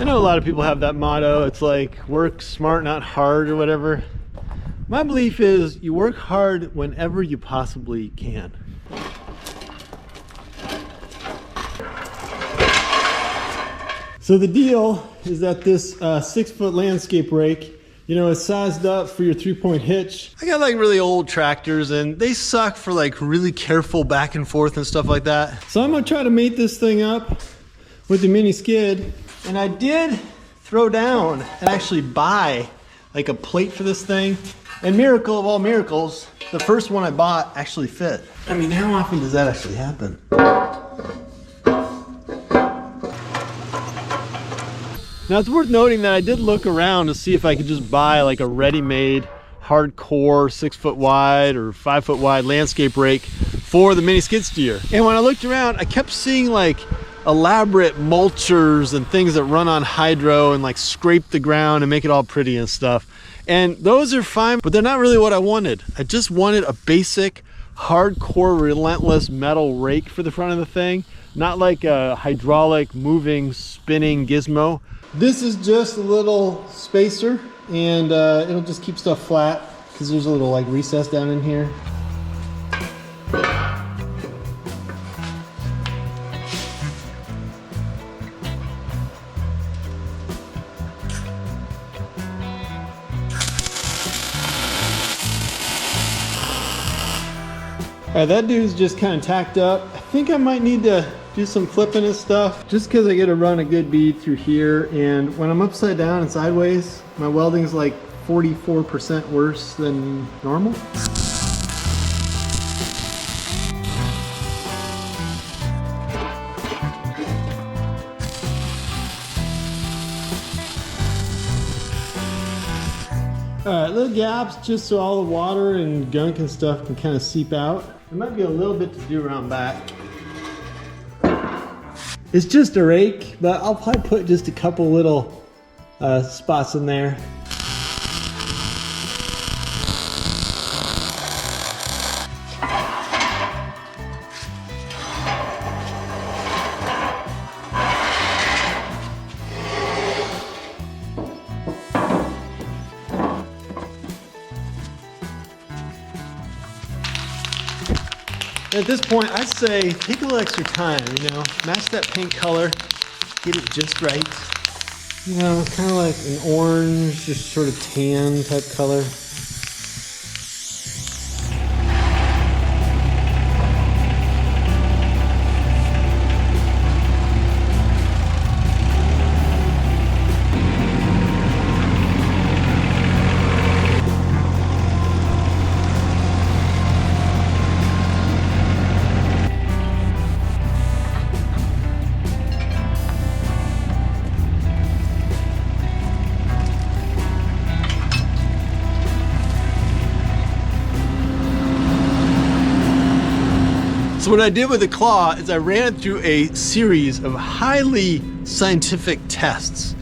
I know a lot of people have that motto. It's like work smart, not hard, or whatever. My belief is you work hard whenever you possibly can. So the deal is that this 6-foot landscape rake, you know, is sized up for your 3-point hitch. I got like really old tractors and they suck for like really careful back and forth and stuff like that. So I'm gonna try to mate this thing up with the mini skid. And I did throw down and actually buy like a plate for this thing. And miracle of all miracles, the first one I bought actually fit. I mean, how often does that actually happen? Now it's worth noting that I did look around to see if I could just buy like a ready-made hardcore 6-foot wide or 5-foot wide landscape rake for the mini skid steer. And when I looked around, I kept seeing like elaborate mulchers and things that run on hydro and like scrape the ground and make it all pretty and stuff. And those are fine, but they're not really what I wanted. I just wanted a basic, hardcore, relentless metal rake for the front of the thing, not like a hydraulic, moving, spinning gizmo. This is just a little spacer, and it'll just keep stuff flat because there's a little like recess down in here. All right, that dude's just kind of tacked up. I think I might need to do some flipping and stuff just because I get to run a good bead through here. And when I'm upside down and sideways, my welding's like 44% worse than normal. All right, little gaps just so all the water and gunk and stuff can kind of seep out. There might be a little bit to do around back. It's just a rake, but I'll probably put just a couple little spots in there. At this point, I'd say take a little extra time, you know, match that paint color, get it just right. You know, kind of like an orange, just sort of tan type color. So what I did with the claw is I ran it through a series of highly scientific tests.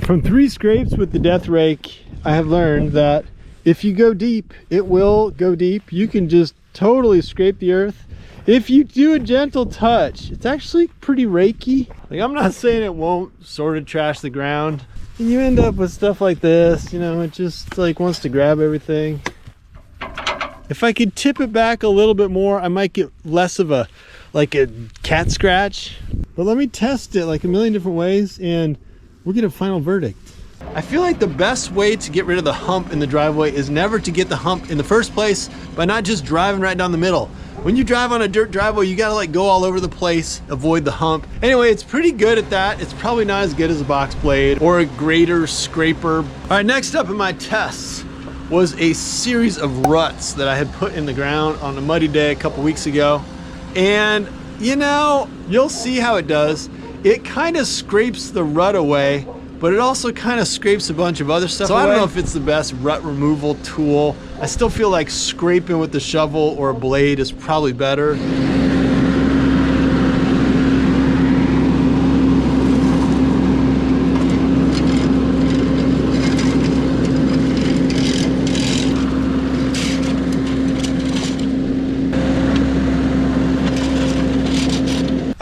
From 3 scrapes with the death rake, I have learned that if you go deep, it will go deep. You can just totally scrape the earth. If you do a gentle touch, it's actually pretty rakey. Like, I'm not saying it won't sort of trash the ground. And you end up with stuff like this, you know, it just like wants to grab everything. If I could tip it back a little bit more, I might get less of a, like a cat scratch. But let me test it like a million different ways and we'll get a final verdict. I feel like the best way to get rid of the hump in the driveway is never to get the hump in the first place by not just driving right down the middle. When you drive on a dirt driveway, you gotta like go all over the place, avoid the hump. Anyway, it's pretty good at that. It's probably not as good as a box blade or a grater, scraper. All right, next up in my tests was a series of ruts that I had put in the ground on a muddy day a couple weeks ago. And you know, you'll see how it does. It kind of scrapes the rut away, but it also kind of scrapes a bunch of other stuff away. I don't know if it's the best rut removal tool. I still feel like scraping with the shovel or a blade is probably better.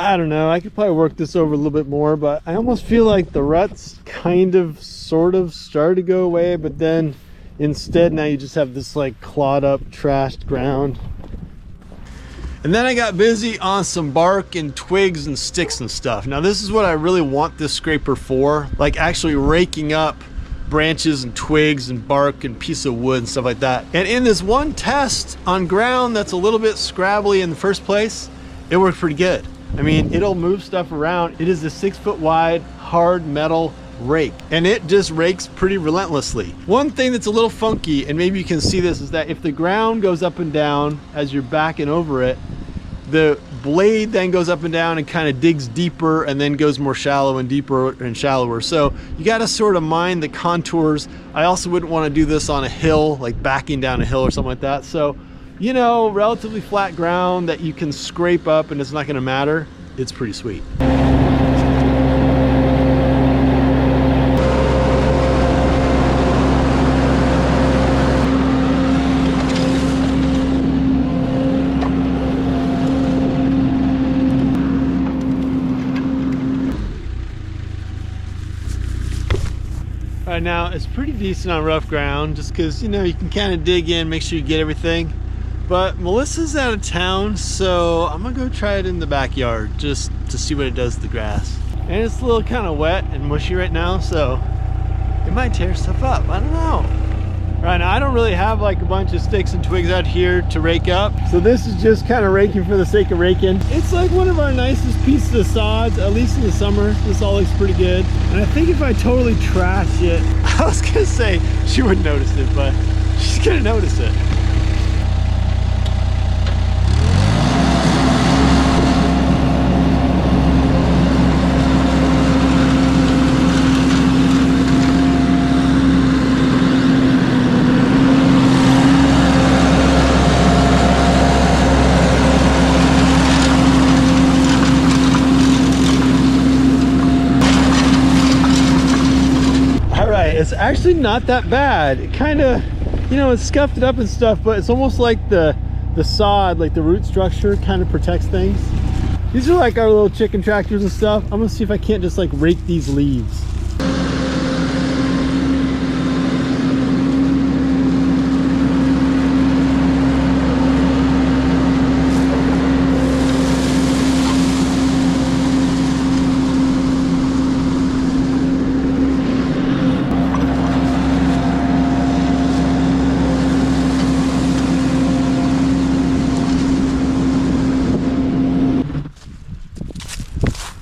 I don't know, I could probably work this over a little bit more, but I almost feel like the ruts kind of sort of started to go away, but then instead now you just have this like clawed up trashed ground. And then I got busy on some bark and twigs and sticks and stuff. Now this is what I really want this scraper for, like actually raking up branches and twigs and bark and piece of wood and stuff like that. And in this one test on ground that's a little bit scrabbly in the first place, it worked pretty good. I mean, it'll move stuff around. It is a 6 foot wide hard metal rake, and it just rakes pretty relentlessly. One thing that's a little funky, and maybe you can see this, is that if the ground goes up and down as you're backing over it, the blade then goes up and down and kind of digs deeper and then goes more shallow and deeper and shallower. So you got to sort of mind the contours. I also wouldn't want to do this on a hill, like backing down a hill or something like that. So, you know, relatively flat ground that you can scrape up and it's not going to matter. It's pretty sweet. Now it's pretty decent on rough ground just because, you know, you can kind of dig in, make sure you get everything. But Melissa's out of town, so I'm gonna go try it in the backyard just to see what it does to the grass. And it's a little kind of wet and mushy right now, so it might tear stuff up. I don't know. Right now I don't really have like a bunch of sticks and twigs out here to rake up, so this is just kind of raking for the sake of raking. It's like one of our nicest pieces of sods, at least in the summer. This all looks pretty good, and I think if I totally trash it, I was gonna say she wouldn't notice it, but she's gonna notice it. It's actually not that bad. It kind of, you know, it's scuffed it up and stuff, but it's almost like the sod, like the root structure kind of protects things. These are like our little chicken tractors and stuff. I'm gonna see if I can't just like rake these leaves.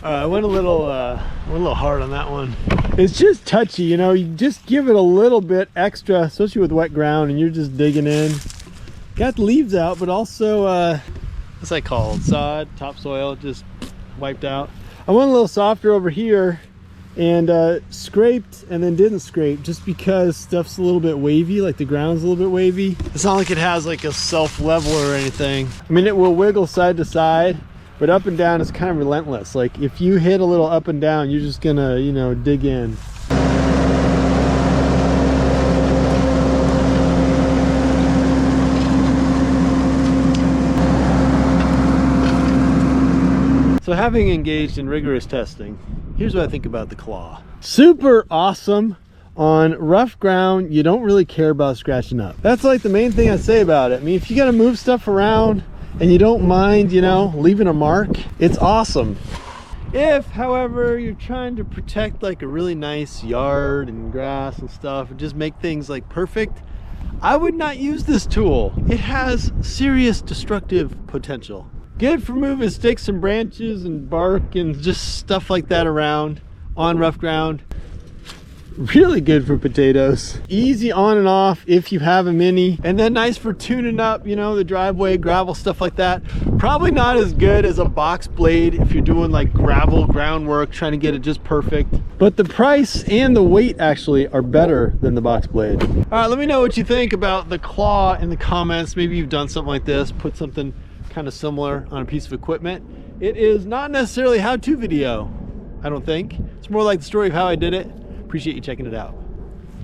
I went a little hard on that one. It's just touchy, you know, you just give it a little bit extra, especially with wet ground and you're just digging in. Got the leaves out, but also, what's that called? Sod, topsoil, just wiped out. I went a little softer over here and scraped and then didn't scrape just because stuff's a little bit wavy, like the ground's a little bit wavy. It's not like it has like a self-leveler or anything. I mean, it will wiggle side to side, but up and down is kind of relentless. Like if you hit a little up and down, you're just gonna, you know, dig in. So having engaged in rigorous testing, here's what I think about the claw. Super awesome. On rough ground, you don't really care about scratching up. That's like the main thing I say about it. I mean, if you gotta move stuff around and you don't mind, you know, leaving a mark, it's awesome. If, however, you're trying to protect like a really nice yard and grass and stuff and just make things like perfect, I would not use this tool. It has serious destructive potential. Good for moving sticks and branches and bark and just stuff like that around on rough ground. Really good for potatoes. Easy on and off if you have a mini, and then nice for tuning up, you know, the driveway, gravel, stuff like that. Probably not as good as a box blade if you're doing like gravel groundwork, trying to get it just perfect. But the price and the weight actually are better than the box blade. All right, let me know what you think about the claw in the comments. Maybe you've done something like this, put something kind of similar on a piece of equipment. It is not necessarily a how-to video, I don't think. It's more like the story of how I did it. Appreciate you checking it out.